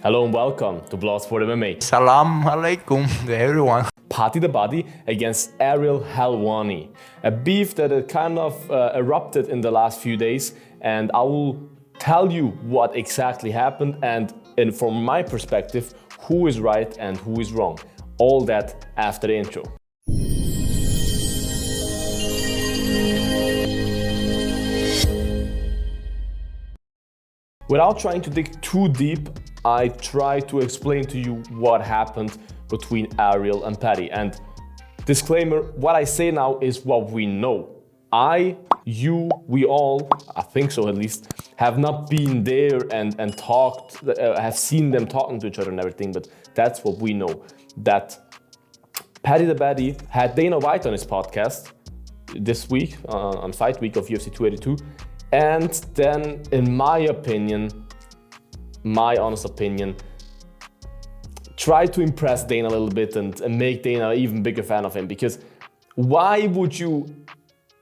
Hello and welcome to Bloodsport MMA. Salam alaikum to everyone. Paddy the Baddy against Ariel Helwani. A beef that kind of erupted in the last few days, and I will tell you what exactly happened and from my perspective, who is right and who is wrong. All that after the intro. Without trying to dig too deep, I try to explain to you what happened between Ariel and Paddy. And disclaimer, what I say now is what we know. We all, I think so at least, have not been there and talked, have seen them talking to each other and everything, but that's what we know. That Paddy the Baddy had Dana White on his podcast this week, on fight week of UFC 282. And then, in my honest opinion, try to impress Dana a little bit and make Dana an even bigger fan of him. Because why would you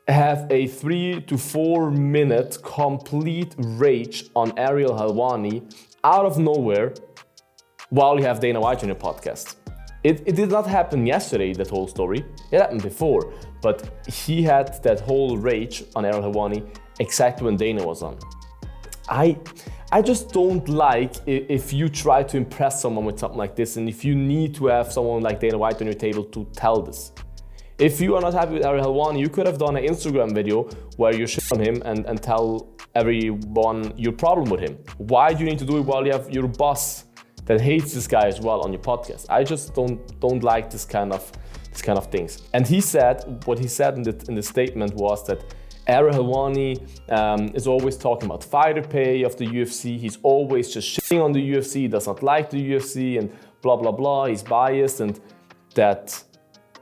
have a 3 to 4 minute complete rage on Ariel Helwani out of nowhere while you have Dana White on your podcast? It did not happen yesterday, that whole story. It happened before. But he had that whole rage on Ariel Helwani exactly when Dana was on. I just don't like if you try to impress someone with something like this, and if you need to have someone like Dana White on your table to tell this. If you are not happy with Ariel Helwani, you could have done an Instagram video where you shit on him and tell everyone your problem with him. Why do you need to do it while you have your boss that hates this guy as well on your podcast? I just don't like this kind of things. And what he said in the statement was that Ariel Helwani is always talking about fighter pay of the UFC. He's always just shitting on the UFC. He does not like the UFC and blah, blah, blah. He's biased, and that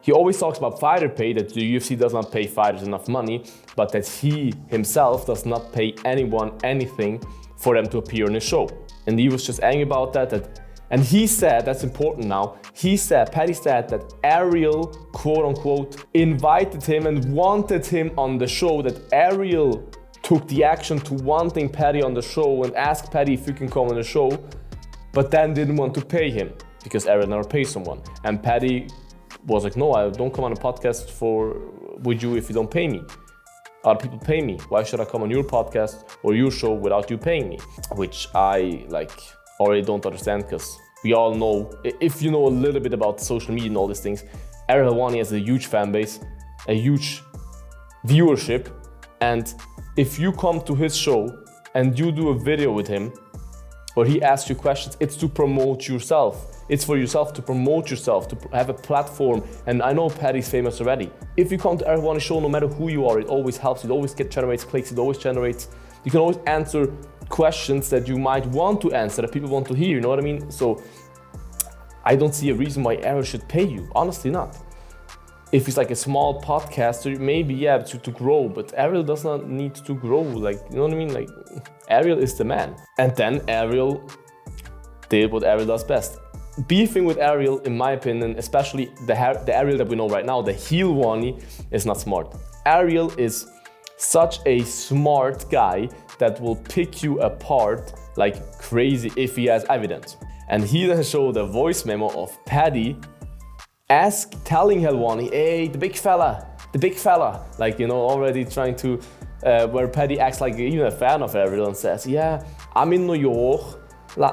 he always talks about fighter pay, that the UFC does not pay fighters enough money, but that he himself does not pay anyone anything for them to appear on his show. And he was just angry about that. And he said, that's important now, Paddy said that Ariel, quote unquote, invited him and wanted him on the show, that Ariel took the action to wanting Paddy on the show and asked Paddy if he can come on the show, but then didn't want to pay him because Ariel never pays someone. And Paddy was like, no, I don't come on a podcast with you if you don't pay me. Other people pay me. Why should I come on your podcast or your show without you paying me? Which I already don't understand, because we all know, if you know a little bit about social media and all these things, Ariel Helwani has a huge fan base, a huge viewership, and if you come to his show and you do a video with him or he asks you questions, it's to promote yourself. It's for yourself to promote yourself, to have a platform. And I know Paddy's famous already. If you come to Ariel Helwani's show, no matter who you are, it always helps. It always generates clicks. You can always answer questions that you might want to answer, that people want to hear, you know what I mean? So I don't see a reason why Ariel should pay you, honestly not. If it's like a small podcaster, maybe to grow, but Ariel does not need to grow, you know what I mean? Ariel is the man. And then Ariel did what Ariel does best. Beefing with Ariel, in my opinion, especially the Ariel that we know right now, the Helwani, is not smart. Ariel is such a smart guy that will pick you apart like crazy if he has evidence. And he then showed a voice memo of Paddy telling Helwani, hey, the big fella, already trying to, where Paddy acts like even a fan of Ariel and says, yeah, I'm in New York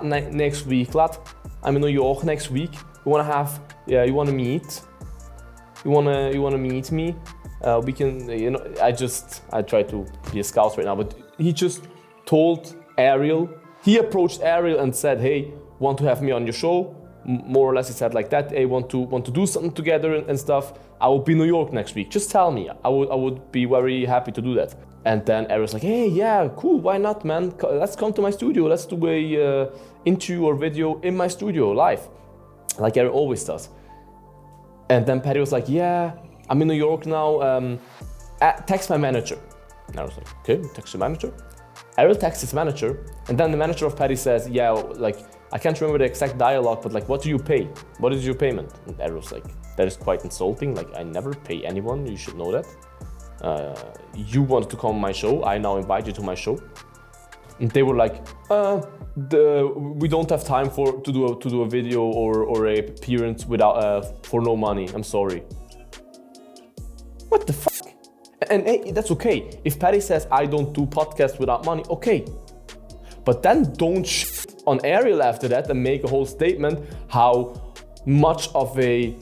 next week, lad. I'm in New York next week. You wanna meet? You wanna meet me? We can, I try to be a scout right now, but he just told Ariel, he approached Ariel and said, hey, want to have me on your show? More or less he said like that, hey, want to do something together and stuff? I will be in New York next week, just tell me. I would be very happy to do that. And then Ariel's like, hey, yeah, cool, why not, man? Let's come to my studio, let's do a interview or video in my studio, live, like Ariel always does. And then Paddy was like, yeah, I'm in New York now, text my manager. And I was like, okay, text your manager. Ariel texts his manager, and then the manager of Paddy says, yeah, I can't remember the exact dialogue, but what do you pay? What is your payment? And Ariel's like, that is quite insulting, I never pay anyone, you should know that. You wanted to come on my show, I now invite you to my show. And they were like, we don't have time to do a video or a appearance without for no money. I'm sorry. What the fuck? And hey, that's okay. If Paddy says I don't do podcasts without money, okay. But then don't shit on Ariel after that and make a whole statement how much of a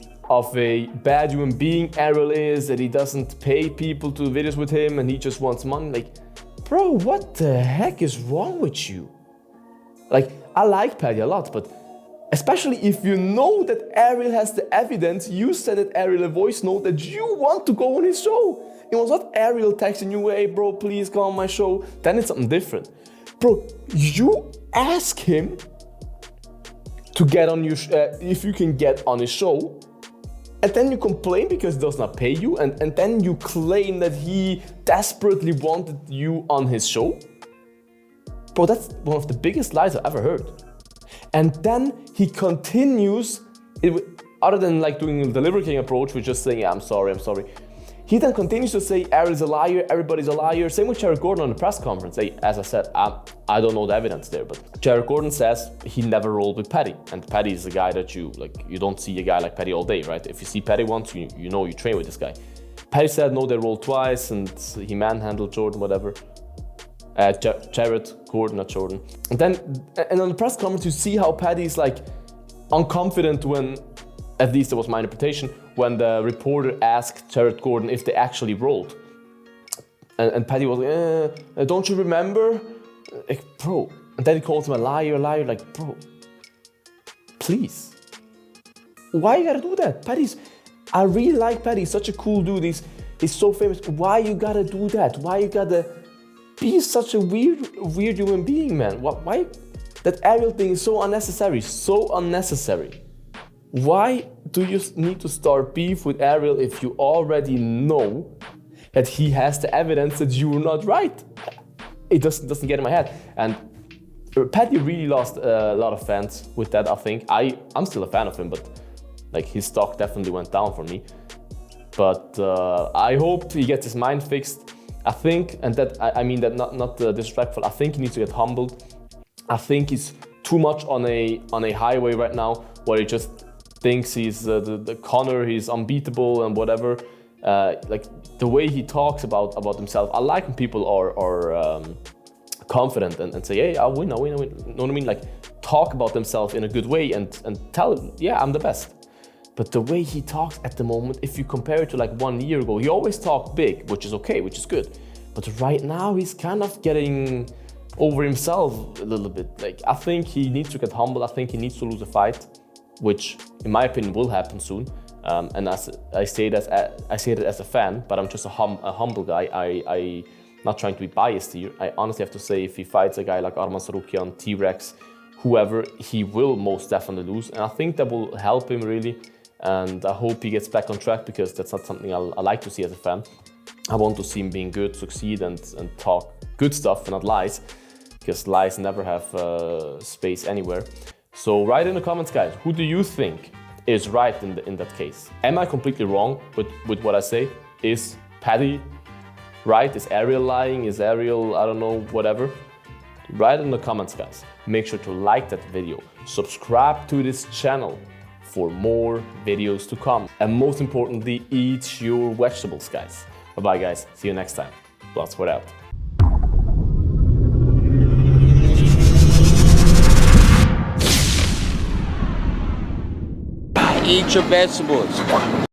bad human being Ariel is, that he doesn't pay people to do videos with him and he just wants money. Like, bro, what the heck is wrong with you? Like, I like Paddy a lot, but especially if you know that Ariel has the evidence, you sent it Ariel a voice note that you want to go on his show. It was not Ariel texting you, hey bro, please go on my show. Then it's something different. Bro, you ask him to get on your if you can get on his show, and then you complain because he does not pay you, and then you claim that he desperately wanted you on his show. Bro, that's one of the biggest lies I've ever heard. And then he continues, other than like doing the Liver King approach, with just saying, yeah, I'm sorry. He then continues to say Ariel's a liar, everybody's a liar. Same with Jared Gordon on the press conference. Hey, as I said, I don't know the evidence there, but Jared Gordon says he never rolled with Paddy. And Paddy is a guy that you don't see a guy like Paddy all day, right? If you see Paddy once, you know you train with this guy. Paddy said no, they rolled twice and he manhandled Jordan, whatever. Jared Gordon, not Jordan. And on the press conference, you see how Paddy's like unconfident when, at least that was my interpretation, when the reporter asked Jared Gordon if they actually rolled. And Paddy was like, don't you remember? Like, bro. And then he calls him a liar, like, bro, please. Why you gotta do that? I really like Paddy, he's such a cool dude, he's so famous. Why you gotta do that? Why you gotta be such a weird human being, man? Why? That Ariel thing is so unnecessary, Why do you need to start beef with Ariel if you already know that he has the evidence that you were not right? It doesn't get in my head. And Paddy really lost a lot of fans with that, I think. I'm still a fan of him, but like his stock definitely went down for me. But I hope he gets his mind fixed. I think, and that I mean that not disrespectful, I think he needs to get humbled. I think he's too much on a highway right now where he just thinks he's the Connor, he's unbeatable and whatever. Like the way he talks about himself, I like when people are confident and say, hey, I win. You know what I mean? Like talk about themselves in a good way and tell him, yeah, I'm the best. But the way he talks at the moment, if you compare it to like 1 year ago, he always talked big, which is okay, which is good. But right now he's kind of getting over himself a little bit. Like I think he needs to get humble. I think he needs to lose a fight, which in my opinion will happen soon. And as I say that as a fan, but I'm just a humble guy. I not trying to be biased here. I honestly have to say, if he fights a guy like Arman Sarukian, T-Rex, whoever, he will most definitely lose. And I think that will help him really. And I hope he gets back on track, because that's not something I like to see as a fan. I want to see him being good, succeed, and talk good stuff and not lies, because lies never have space anywhere. So write in the comments, guys, who do you think is right in that case? Am I completely wrong with what I say? Is Paddy right? Is Ariel lying? Is Ariel, I don't know, whatever? Write in the comments, guys. Make sure to like that video. Subscribe to this channel for more videos to come. And most importantly, eat your vegetables, guys. Bye-bye, guys. See you next time. Bloodsport out. Eat your vegetables.